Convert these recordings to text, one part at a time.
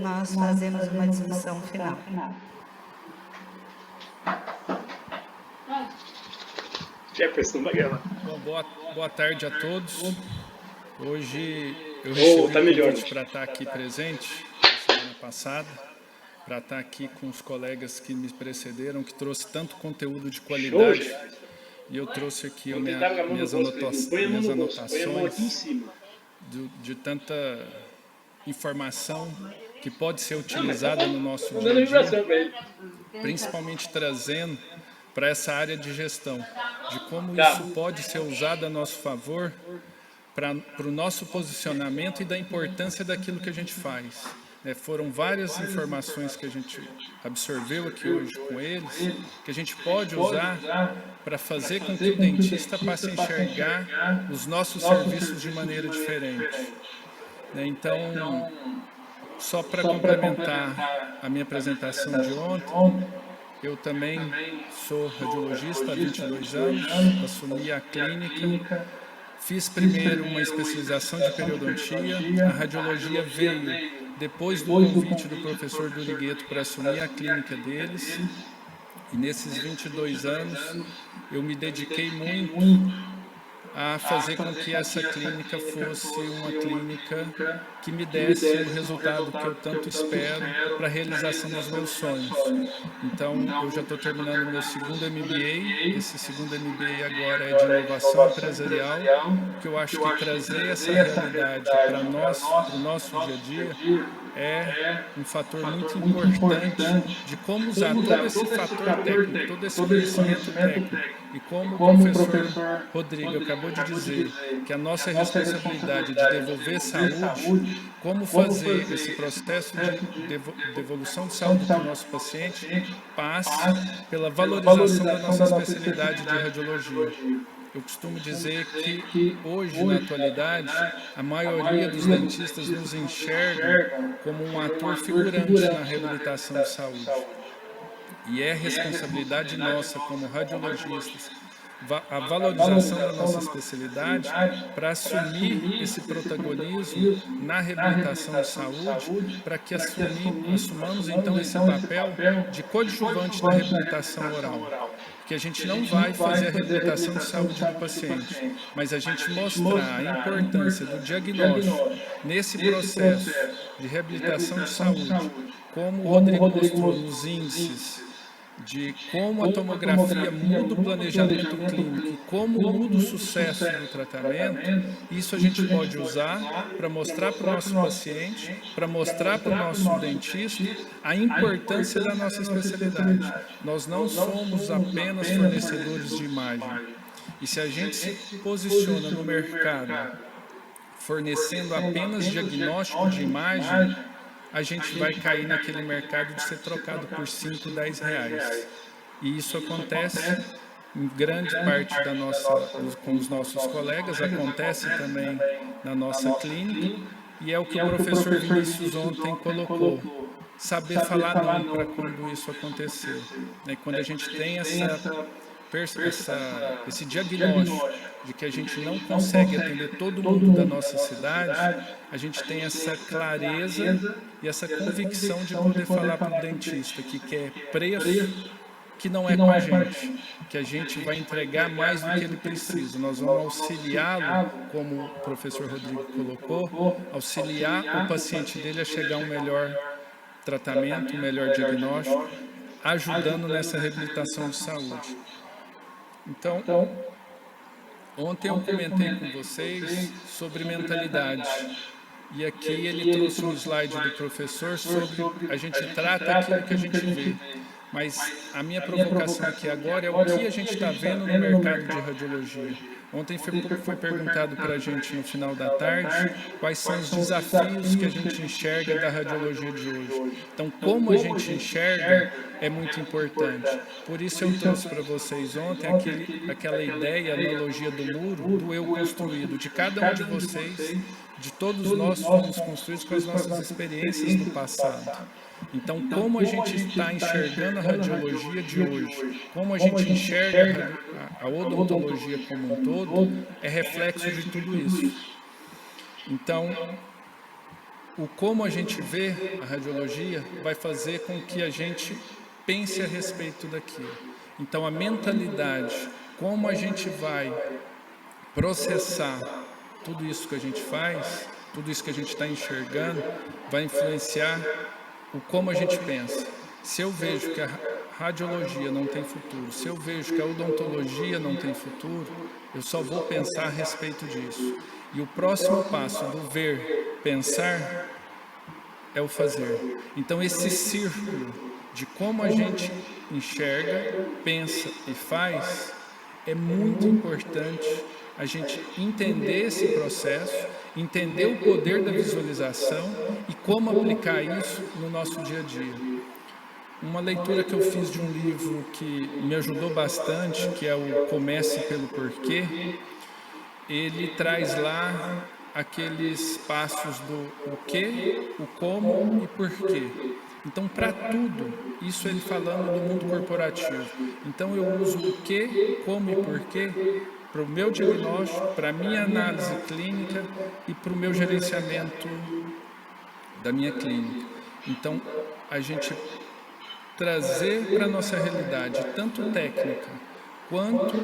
nós fazemos uma discussão final. Jefferson Maguela. Bom, boa tarde a todos. Hoje eu recebi um convite para estar aqui presente, semana passada, para estar aqui com os colegas que me precederam, que trouxe tanto conteúdo de qualidade. E eu trouxe aqui minhas anotações de tanta informação que pode ser utilizada no nosso dia a dia, principalmente trazendo para essa área de gestão, de como isso pode ser usado a nosso favor para o nosso posicionamento e da importância daquilo que a gente faz. Foram várias informações que a gente absorveu aqui hoje com eles, que a gente pode usar para fazer com que o dentista passe a enxergar os nossos serviços de maneira diferente. Então, só para complementar a minha apresentação de ontem, eu também sou radiologista há 22 anos, assumi a clínica, fiz primeiro uma especialização de periodontia, a radiologia veio depois do convite do professor Durigueto para assumir a clínica deles, e nesses 22 anos eu me dediquei muito a fazer com que essa clínica fosse uma clínica que me desse o resultado que eu tanto espero para a realização dos meus sonhos. Então, eu já estou terminando meu segundo MBA, esse segundo MBA agora é de inovação empresarial, que eu acho que trazer essa realidade para o nosso dia a dia é um fator muito importante de como usar todo esse fator técnico, todo esse conhecimento técnico. E como o professor Rodrigo acabou de dizer, que a nossa responsabilidade de devolver saúde, como fazer esse processo de devolução de saúde para o nosso paciente passe pela valorização da nossa especialidade de radiologia. Eu costumo dizer que hoje, na atualidade, a maioria dos dentistas nos enxerga como um ator figurante na reabilitação de saúde. E é responsabilidade nossa, como radiologistas, a valorização da nossa especialidade para assumir esse protagonismo na reabilitação de saúde, para que assumamos então esse papel de coadjuvante da reabilitação oral. Que a gente não vai fazer a reabilitação de saúde do paciente, mas a gente mostrar a importância do diagnóstico nesse processo de reabilitação de saúde, como o Rodrigo mostrou nos índices, de como a tomografia muda o planejamento clínico e como muda o sucesso do tratamento, isso a gente pode usar para mostrar para o nosso paciente, para mostrar para o nosso dentista a importância da nossa especialidade. Nós não somos apenas fornecedores de imagem. E se a gente se posiciona no mercado fornecendo apenas diagnóstico de imagem, a gente vai cair naquele mercado de ser trocado por 5, 10 reais. E isso acontece em grande parte com os nossos colegas, acontece também na nossa clínica, e é o que o professor Vinícius ontem colocou. Saber falar não para quando isso acontecer. Quando a gente tem esse diagnóstico de que a gente não consegue atender todo mundo da nossa cidade, a gente tem essa clareza e essa convicção de poder falar para o dentista que quer preço, que não é com a gente, que a gente vai entregar mais do que ele precisa. Nós vamos auxiliá-lo, como o professor Rodrigo colocou, auxiliar o paciente dele a chegar a um melhor tratamento, um melhor diagnóstico, ajudando nessa reabilitação de saúde. Então, ontem eu comentei com vocês sobre mentalidade. E aqui ele trouxe um slide do professor sobre a gente trata aquilo que a gente vê. Mas a minha provocação aqui agora é o que a gente está vendo no mercado de radiologia. Ontem foi perguntado para a gente no final da tarde quais são os desafios que a gente enxerga da radiologia de hoje. Então, como a gente enxerga é muito importante. Por isso eu trouxe para vocês ontem aquela ideia, analogia do muro, do eu construído, de cada um de vocês, de todos nós fomos construídos com as nossas experiências do passado. Então, como a gente está enxergando a radiologia de hoje, como a gente enxerga a odontologia como um todo, é reflexo de tudo isso. Então, o como a gente vê a radiologia vai fazer com que a gente pense a respeito daquilo. Então, a mentalidade, como a gente vai processar tudo isso que a gente faz, tudo isso que a gente está enxergando, vai influenciar o como a gente pensa. Se eu vejo que a radiologia não tem futuro, se eu vejo que a odontologia não tem futuro, eu só vou pensar a respeito disso. E o próximo passo do ver, pensar, é o fazer. Então, esse círculo de como a gente enxerga, pensa e faz, é muito importante a gente entender esse processo, entender o poder da visualização e como aplicar isso no nosso dia a dia. Uma leitura que eu fiz de um livro que me ajudou bastante, que é o Comece pelo Porquê, ele traz lá aqueles passos do o que, o como e porquê. Então, para tudo, isso ele falando do mundo corporativo. Então, eu uso o que, como e porquê para o meu diagnóstico, para a minha análise clínica e para o meu gerenciamento da minha clínica. Então, a gente trazer para a nossa realidade, tanto técnica quanto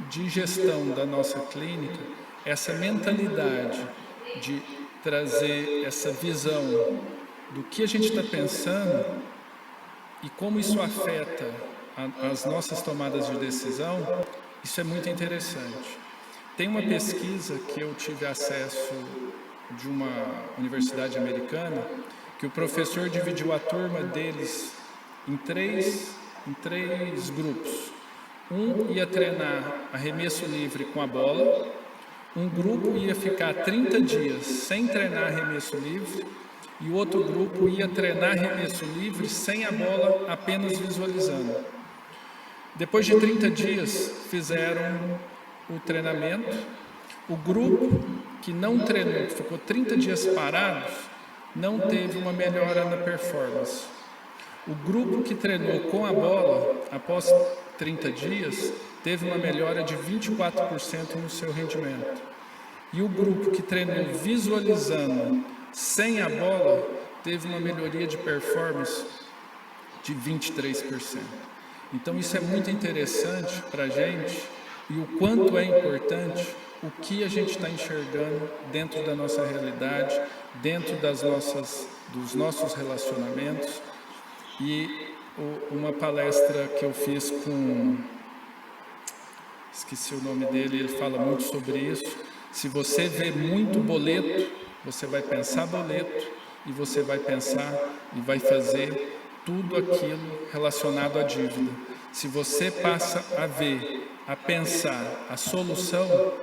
de gestão da nossa clínica, essa mentalidade de trazer essa visão do que a gente está pensando e como isso afeta as nossas tomadas de decisão, isso é muito interessante. Tem uma pesquisa que eu tive acesso de uma universidade americana, que o professor dividiu a turma deles em três grupos. Um ia treinar arremesso livre com a bola, um grupo ia ficar 30 dias sem treinar arremesso livre e o outro grupo ia treinar arremesso livre sem a bola, apenas visualizando. Depois de 30 dias fizeram o treinamento. O grupo que não treinou, que ficou 30 dias parados, não teve uma melhora na performance. O grupo que treinou com a bola, após 30 dias, teve uma melhora de 24% no seu rendimento. E o grupo que treinou visualizando sem a bola, teve uma melhoria de performance de 23%. Então isso é muito interessante para a gente e o quanto é importante o que a gente está enxergando dentro da nossa realidade, dentro dos nossos relacionamentos. E uma palestra que eu fiz esqueci o nome dele, ele fala muito sobre isso. Se você vê muito boleto, você vai pensar boleto e você vai pensar e vai fazer tudo aquilo relacionado à dívida. Se você passa a ver, a pensar a solução,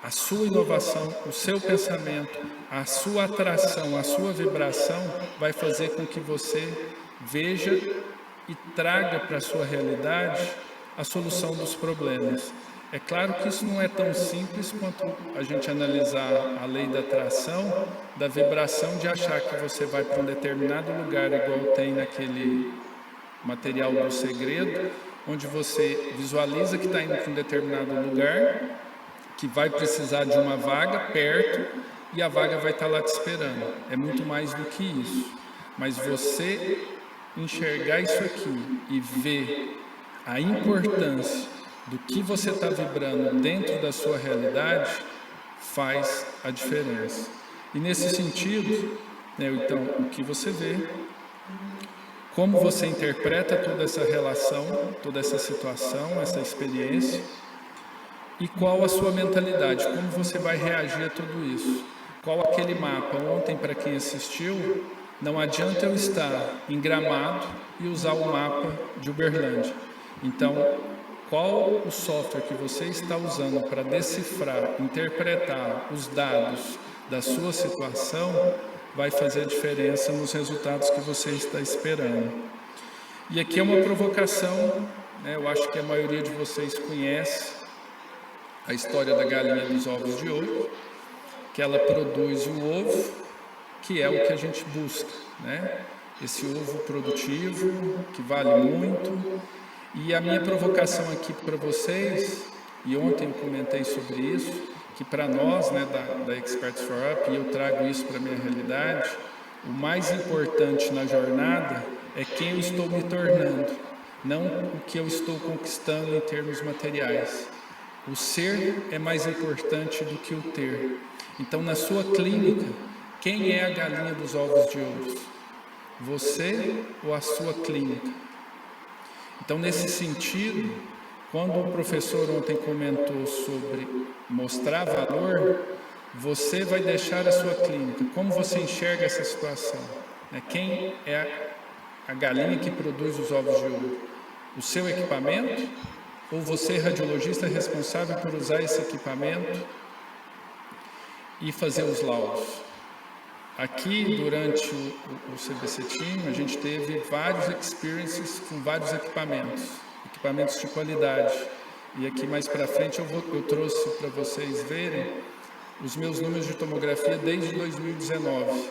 a sua inovação, o seu pensamento, a sua atração, a sua vibração vai fazer com que você veja e traga para a sua realidade a solução dos problemas. É claro que isso não é tão simples quanto a gente analisar a lei da atração, da vibração, de achar que você vai para um determinado lugar, igual tem naquele material do segredo, onde você visualiza que está indo para um determinado lugar, que vai precisar de uma vaga perto e a vaga vai estar lá te esperando. É muito mais do que isso. Mas você enxergar isso aqui e ver a importância do que você está vibrando dentro da sua realidade faz a diferença. E nesse sentido, então, o que você vê, como você interpreta toda essa relação, toda essa situação, essa experiência, e qual a sua mentalidade, como você vai reagir a tudo isso. Qual aquele mapa? Ontem, para quem assistiu, não adianta eu estar em Gramado e usar o mapa de Uberlândia. Então, qual o software que você está usando para decifrar, interpretar os dados da sua situação vai fazer a diferença nos resultados que você está esperando. E aqui é uma provocação, eu acho que a maioria de vocês conhece a história da galinha dos ovos de ouro, que ela produz o ovo, que é o que a gente busca, Esse ovo produtivo, que vale muito. E a minha provocação aqui para vocês, e ontem eu comentei sobre isso, que para nós, né, da Experts for Up, e eu trago isso para a minha realidade, o mais importante na jornada é quem eu estou me tornando, não o que eu estou conquistando em termos materiais. O ser é mais importante do que o ter. Então, na sua clínica, quem é a galinha dos ovos de ouro? Você ou a sua clínica? Então, nesse sentido, quando o professor ontem comentou sobre mostrar valor, você vai deixar a sua clínica. Como você enxerga essa situação? Quem é a galinha que produz os ovos de ouro? O seu equipamento? Ou você, radiologista, é responsável por usar esse equipamento e fazer os laudos? Aqui, durante o CBC Team, a gente teve vários experiences com vários equipamentos de qualidade. E aqui mais para frente eu trouxe para vocês verem os meus números de tomografia desde 2019.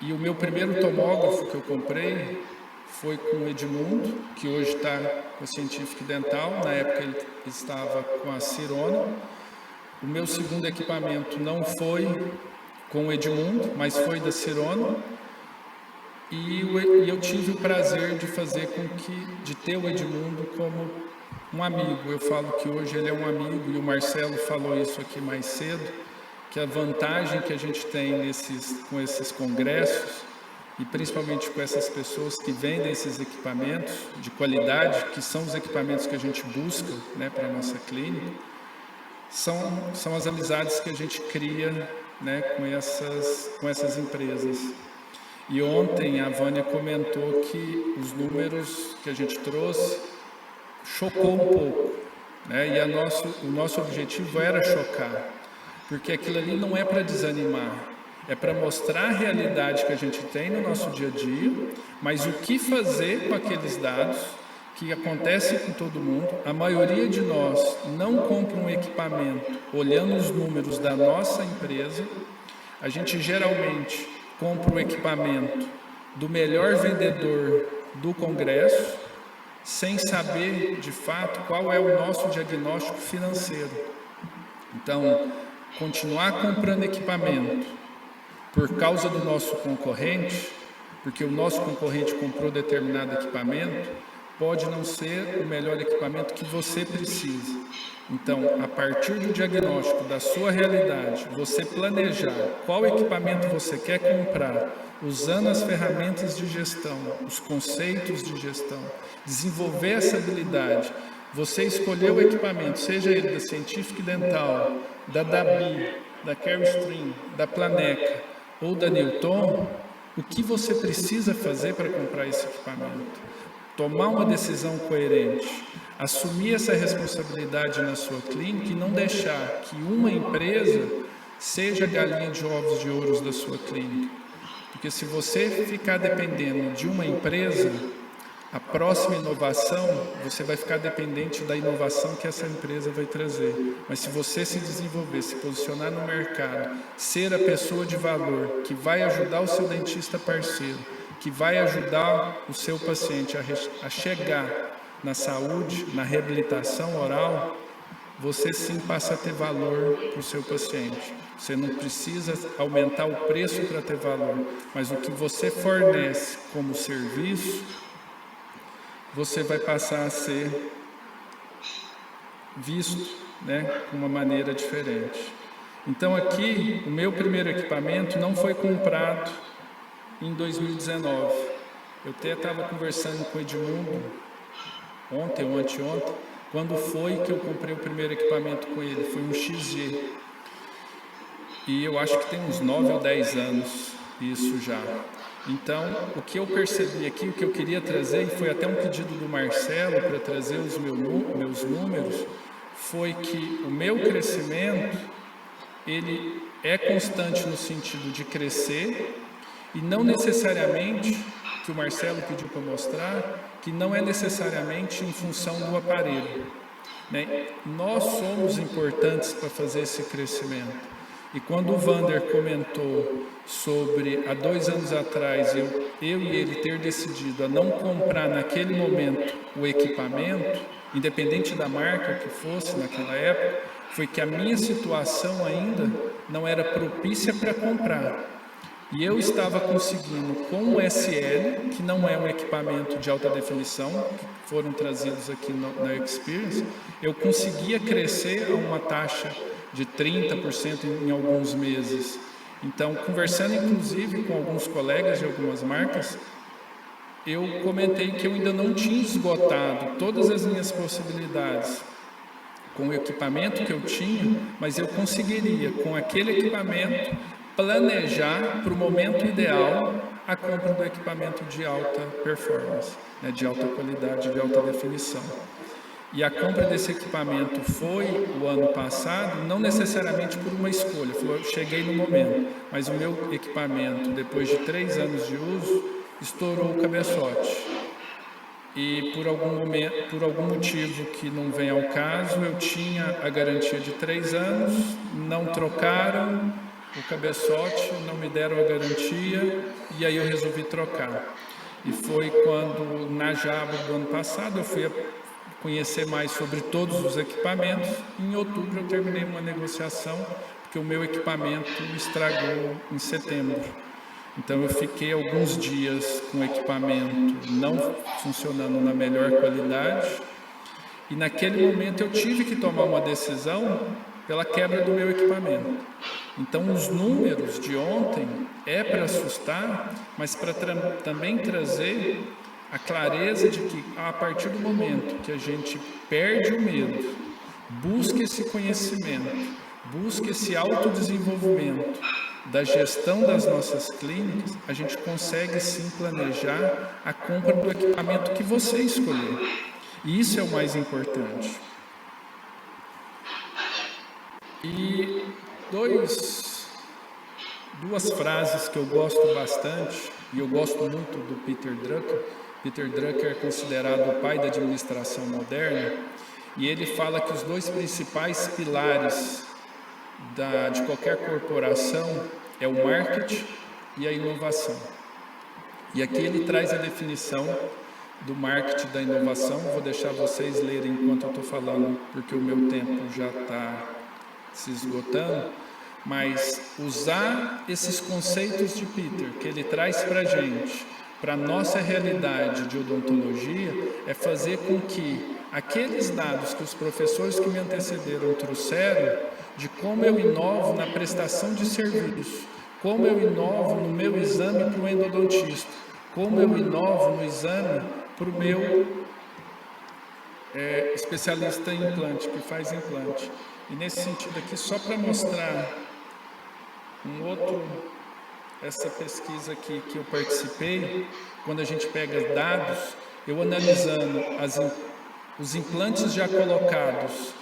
E o meu primeiro tomógrafo que eu comprei foi com o Edmundo, que hoje está com a Cientific Dental. Na época ele estava com a Cirona. O meu segundo equipamento não foi com o Edmundo, mas foi da Cirona. E eu tive o prazer de ter o Edmundo como um amigo. Eu falo que hoje ele é um amigo, e o Marcelo falou isso aqui mais cedo, que a vantagem que a gente tem com esses congressos, e principalmente com essas pessoas que vendem esses equipamentos de qualidade, que são os equipamentos que a gente busca, né, para a nossa clínica, são as amizades que a gente cria, né, com essas empresas. E ontem a Vânia comentou que os números que a gente trouxe chocou um pouco, né? E o nosso objetivo era chocar, porque aquilo ali não é para desanimar, é para mostrar a realidade que a gente tem no nosso dia a dia, mas o que fazer com aqueles dados que acontece com todo mundo. A maioria de nós não compra um equipamento olhando os números da nossa empresa. A gente geralmente compra um equipamento do melhor vendedor do congresso, sem saber de fato qual é o nosso diagnóstico financeiro. Então, continuar comprando equipamento por causa do nosso concorrente, porque o nosso concorrente comprou determinado equipamento, pode não ser o melhor equipamento que você precisa. Então, a partir do diagnóstico da sua realidade, você planejar qual equipamento você quer comprar, usando as ferramentas de gestão, os conceitos de gestão, desenvolver essa habilidade. Você escolheu o equipamento, seja ele da Cientific Dental, da Dabi, da Carestream, da Planeca ou da Newton, o que você precisa fazer para comprar esse equipamento? Tomar uma decisão coerente, assumir essa responsabilidade na sua clínica e não deixar que uma empresa seja a galinha de ovos de ouro da sua clínica. Porque se você ficar dependendo de uma empresa, a próxima inovação, você vai ficar dependente da inovação que essa empresa vai trazer. Mas se você se desenvolver, se posicionar no mercado, ser a pessoa de valor que vai ajudar o seu dentista parceiro, que vai ajudar o seu paciente a chegar na saúde, na reabilitação oral, você sim passa a ter valor para o seu paciente. Você não precisa aumentar o preço para ter valor, mas o que você fornece como serviço, você vai passar a ser visto, né, de uma maneira diferente. Então aqui, o meu primeiro equipamento não foi comprado em 2019. Eu até estava conversando com o Edmundo ontem ou anteontem, quando foi que eu comprei o primeiro equipamento com ele. Foi um XG. E eu acho que tem uns 9 ou 10 anos isso já. Então, o que eu percebi aqui, o que eu queria trazer, e foi até um pedido do Marcelo para trazer os meus números, foi que o meu crescimento, ele é constante no sentido de crescer, e não necessariamente, que o Marcelo pediu para mostrar, que não é necessariamente em função do aparelho, né? Nós somos importantes para fazer esse crescimento. E quando o Vander comentou sobre, há 2 anos atrás, eu e ele ter decidido a não comprar naquele momento o equipamento, independente da marca que fosse naquela época, foi que a minha situação ainda não era propícia para comprar. E eu estava conseguindo, com o SL, que não é um equipamento de alta definição, que foram trazidos aqui na Experience, eu conseguia crescer a uma taxa de 30% em alguns meses. Então, conversando inclusive com alguns colegas de algumas marcas, eu comentei que eu ainda não tinha esgotado todas as minhas possibilidades com o equipamento que eu tinha, mas eu conseguiria, com aquele equipamento, planejar para o momento ideal a compra do equipamento de alta performance, né, de alta qualidade, de alta definição. E a compra desse equipamento foi o ano passado, não necessariamente por uma escolha, eu cheguei no momento, mas o meu equipamento, depois de 3 anos de uso, estourou o cabeçote. E por algum motivo que não vem ao caso, eu tinha a garantia de 3 anos, não trocaram o cabeçote, não me deram a garantia, e aí eu resolvi trocar. E foi quando, na Jabra do ano passado, eu fui conhecer mais sobre todos os equipamentos. Em outubro eu terminei uma negociação, porque o meu equipamento estragou em setembro. Então eu fiquei alguns dias com o equipamento não funcionando na melhor qualidade, e naquele momento eu tive que tomar uma decisão pela quebra do meu equipamento. Então os números de ontem é para assustar, mas para também trazer a clareza de que a partir do momento que a gente perde o medo, busca esse conhecimento, busca esse autodesenvolvimento da gestão das nossas clínicas, a gente consegue sim planejar a compra do equipamento que você escolher. E isso é o mais importante. E duas frases que eu gosto bastante, e eu gosto muito do Peter Drucker. Peter Drucker é considerado o pai da administração moderna, e ele fala que os 2 principais pilares de qualquer corporação é o marketing e a inovação. E aqui ele traz a definição do marketing da inovação. Vou deixar vocês lerem enquanto eu estou falando, porque o meu tempo já está se esgotando, mas usar esses conceitos de Peter, que ele traz para a gente, para a nossa realidade de odontologia, é fazer com que aqueles dados que os professores que me antecederam trouxeram, de como eu inovo na prestação de serviço, como eu inovo no meu exame para o endodontista, como eu inovo no exame para o meu especialista em implante, que faz implante. E nesse sentido aqui, só para mostrar essa pesquisa aqui que eu participei, quando a gente pega dados, eu analisando os implantes já colocados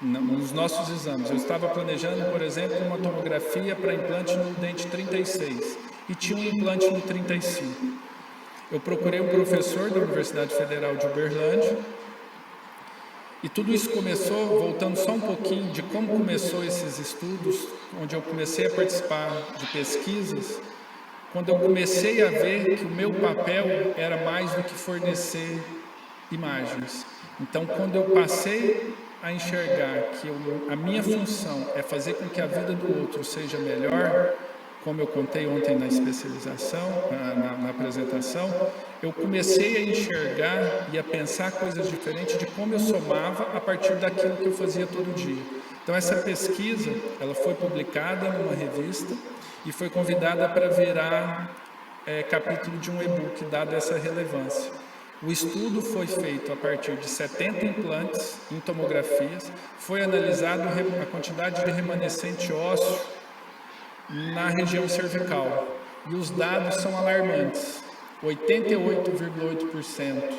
nos nossos exames. Eu estava planejando, por exemplo, uma tomografia para implante no dente 36 e tinha um implante no 35. Eu procurei um professor da Universidade Federal de Uberlândia, e tudo isso começou, voltando só um pouquinho de como começou esses estudos, onde eu comecei a participar de pesquisas, quando eu comecei a ver que o meu papel era mais do que fornecer imagens. Então, quando eu passei a enxergar que a minha função é fazer com que a vida do outro seja melhor, como eu contei ontem na especialização, na apresentação, eu comecei a enxergar e a pensar coisas diferentes de como eu somava a partir daquilo que eu fazia todo dia. Então essa pesquisa, ela foi publicada numa revista e foi convidada para virar capítulo de um e-book, dada essa relevância. O estudo foi feito a partir de 70 implantes em tomografias, foi analisado a quantidade de remanescente ósseo na região cervical, e os dados são alarmantes. 88,8%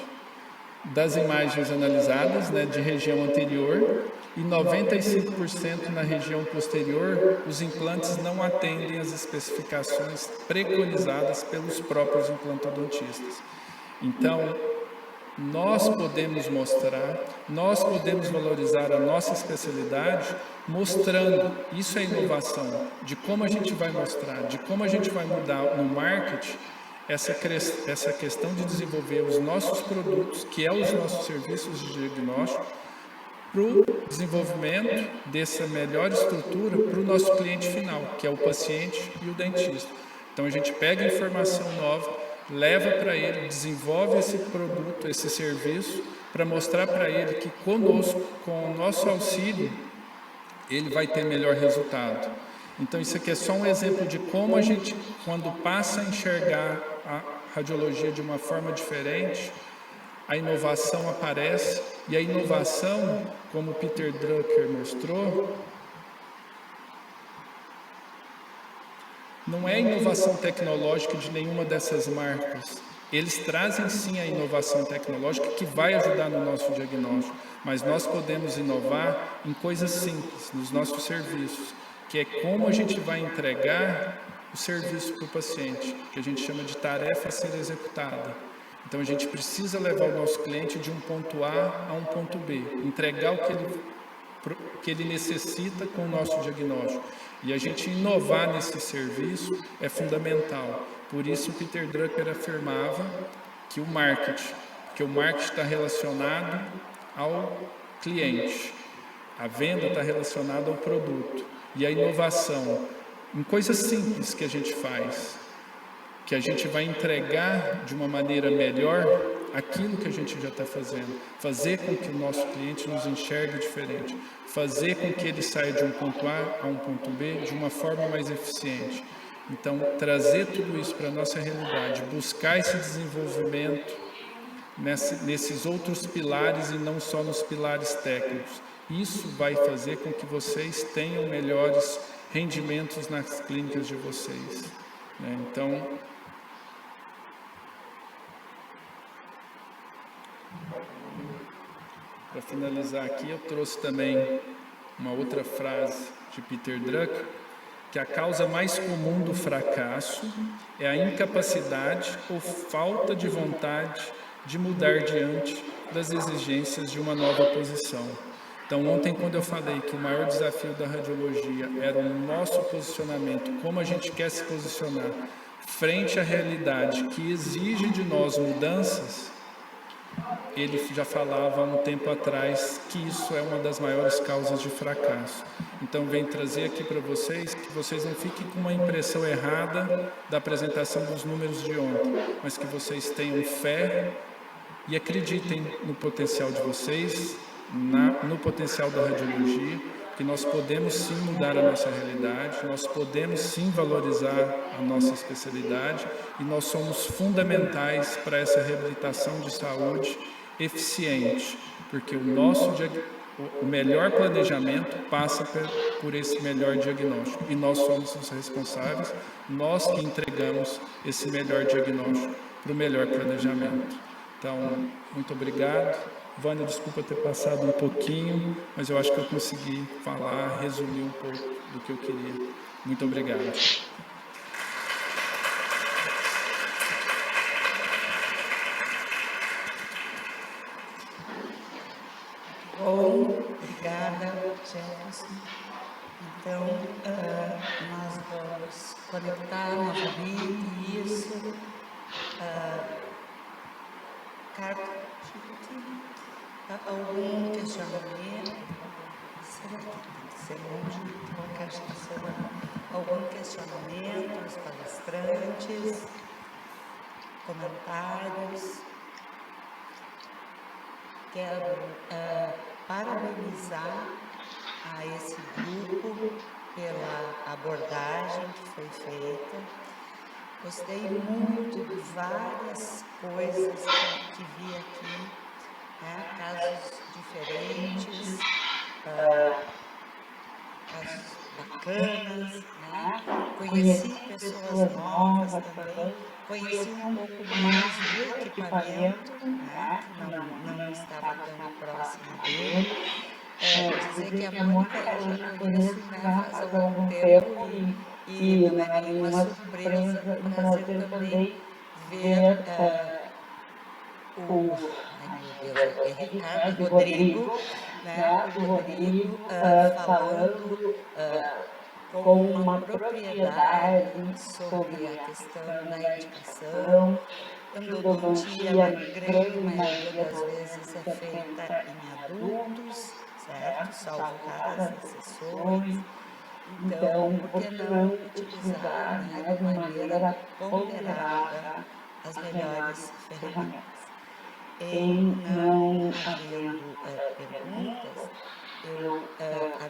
das imagens analisadas, de região anterior, e 95% na região posterior, os implantes não atendem às especificações preconizadas pelos próprios implantodontistas. Então, nós podemos mostrar, nós podemos valorizar a nossa especialidade mostrando, isso é inovação, de como a gente vai mostrar, de como a gente vai mudar no marketing essa questão de desenvolver os nossos produtos, que é os nossos serviços de diagnóstico, para o desenvolvimento dessa melhor estrutura para o nosso cliente final, que é o paciente e o dentista. Então a gente pega informação nova, leva para ele, desenvolve esse produto, esse serviço, para mostrar para ele que conosco, com o nosso auxílio, ele vai ter melhor resultado. Então isso aqui é só um exemplo de como a gente, quando passa a enxergar a radiologia de uma forma diferente, a inovação aparece, e a inovação, como o Peter Drucker mostrou, não é inovação tecnológica de nenhuma dessas marcas. Eles trazem sim a inovação tecnológica que vai ajudar no nosso diagnóstico, mas nós podemos inovar em coisas simples, nos nossos serviços, que é como a gente vai entregar o serviço para o paciente, que a gente chama de tarefa a ser executada. Então a gente precisa levar o nosso cliente de um ponto A a um ponto B, entregar o que ele necessita com o nosso diagnóstico. E a gente inovar nesse serviço é fundamental. Por isso Peter Drucker afirmava que o marketing está relacionado ao cliente, a venda está relacionada ao produto, e a inovação em coisas simples que a gente faz, que a gente vai entregar de uma maneira melhor aquilo que a gente já está fazendo, fazer com que o nosso cliente nos enxergue diferente, fazer com que ele saia de um ponto A a um ponto B de uma forma mais eficiente. Então, trazer tudo isso para a nossa realidade, buscar esse desenvolvimento nesses outros pilares e não só nos pilares técnicos. Isso vai fazer com que vocês tenham melhores rendimentos nas clínicas de vocês, né? Então, para finalizar aqui, eu trouxe também uma outra frase de Peter Drucker, que a causa mais comum do fracasso é a incapacidade ou falta de vontade de mudar diante das exigências de uma nova posição. Então, ontem, quando eu falei que o maior desafio da radiologia era o nosso posicionamento, como a gente quer se posicionar frente à realidade que exige de nós mudanças, ele já falava há um tempo atrás que isso é uma das maiores causas de fracasso. Então, venho trazer aqui para vocês que vocês não fiquem com uma impressão errada da apresentação dos números de ontem, mas que vocês tenham fé e acreditem no potencial de vocês, no potencial da radiologia, que nós podemos sim mudar a nossa realidade, nós podemos sim valorizar a nossa especialidade e nós somos fundamentais para essa reabilitação de saúde eficiente, porque o melhor planejamento passa por esse melhor diagnóstico e nós somos os responsáveis, nós que entregamos esse melhor diagnóstico para o melhor planejamento. Então, muito obrigado. Vânia, desculpa ter passado um pouquinho, mas eu acho que eu consegui falar, resumir um pouco do que eu queria. Muito obrigado. Bom, obrigada, Jefferson. Então, nós vamos conectar novamente isso. Algum questionamento? Será que tem que ser longe? Algum questionamento dos palestrantes? Comentários? Quero parabenizar a esse grupo pela abordagem que foi feita. Gostei muito de várias coisas que vi aqui, né? Casos diferentes, casos bacanas, né? Conheci pessoas novas também, conheci um pouco mais do equipamento, né? Que não estava tão próximo dele. Dizer que a Mônica eu já conheço, né, faz algum tempo e não é nenhuma surpresa, um prazer também ver Ricardo Rodrigo, né, o Rodrigo falando com uma propriedade sobre a questão da indicação. Endodontia, na grande maioria das vezes, é feita em adultos, certo? Salvo raras exceções. Então, por que não utilizar, né, de maneira ponderada as melhores ferramentas? Em não havendo perguntas, eu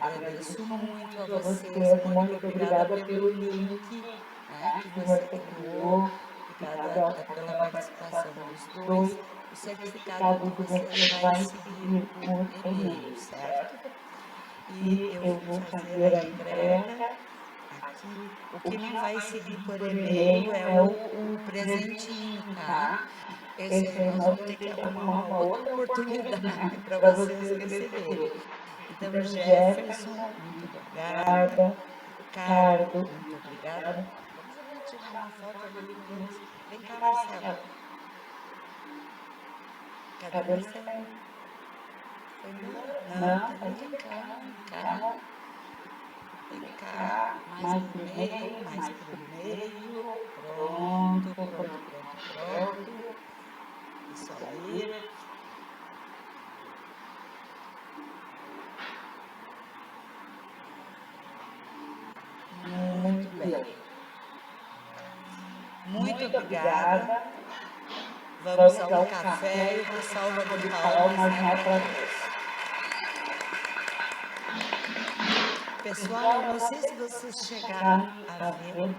agradeço muito a vocês. Mônica, obrigada pelo link, né, que você criou, obrigada pela participação dos dois. O certificado de vocês vai seguir por e-mail, certo? E eu vou fazer a entrega aqui. O que não vai seguir por e-mail é o presentinho, tá? Esse nós vamos ter que arrumar uma outra oportunidade para vocês receberem. Então, Jefferson, muito obrigada. Ricardo, muito obrigada. Vamos ali tirar uma foto ali com eles. Vem cá, Marcelo. Cadê o Marcelo? Foi embora? Não, tá ali, vem cá, vem cá. Vem cá, mais pro meio, mais pro meio. Pronto, pronto, pronto, pronto. Isso aí. Muito bem. Muito obrigada. Vamos ao café e uma salva de palmas, né, para todos. Pessoal, eu não sei se vocês chegaram a ver.